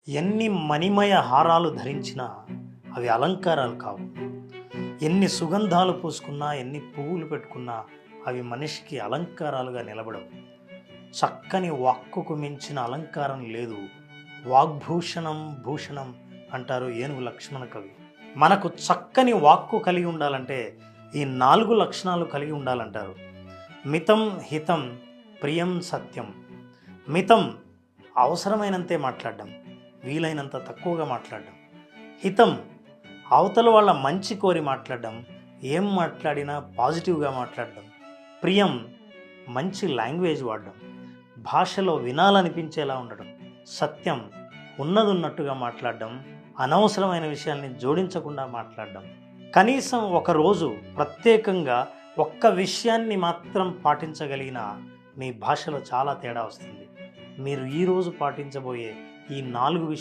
ఎన్ని మణిమయ హారాలు ధరించినా అవి అలంకారాలు కావు. ఎన్ని సుగంధాలు పూసుకున్నా, ఎన్ని పువ్వులు పెట్టుకున్నా అవి మనిషికి అలంకారాలుగా నిలబడవు. చక్కని వాక్కుకు మించిన అలంకారం లేదు. వాగ్భూషణం భూషణం అంటారు ఏనుగు లక్ష్మణ కవి. మనకు చక్కని వాక్కు కలిగి ఉండాలంటే ఈ 4 లక్షణాలు కలిగి ఉండాలంటారు. మితం, హితం, ప్రియం, సత్యం. మితం అవసరమైనంతే మాట్లాడడం, వీలైనంత తక్కువగా మాట్లాడడం. హితం అవతల వాళ్ళ మంచి కోరి మాట్లాడడం, ఏం మాట్లాడినా పాజిటివ్గా మాట్లాడడం. ప్రియం మంచి లాంగ్వేజ్ వాడడం, భాషలో వినాలనిపించేలా ఉండడం. సత్యం ఉన్నదున్నట్టుగా మాట్లాడడం, అనవసరమైన విషయాల్ని జోడించకుండా మాట్లాడడం. కనీసం ఒకరోజు ప్రత్యేకంగా ఒక్క విషయాన్ని మాత్రం పాటించగలిగిన మీ భాషలో చాలా తేడా వస్తుంది. మీరు ఈరోజు పాటించబోయే ఈ 4 విషయాలు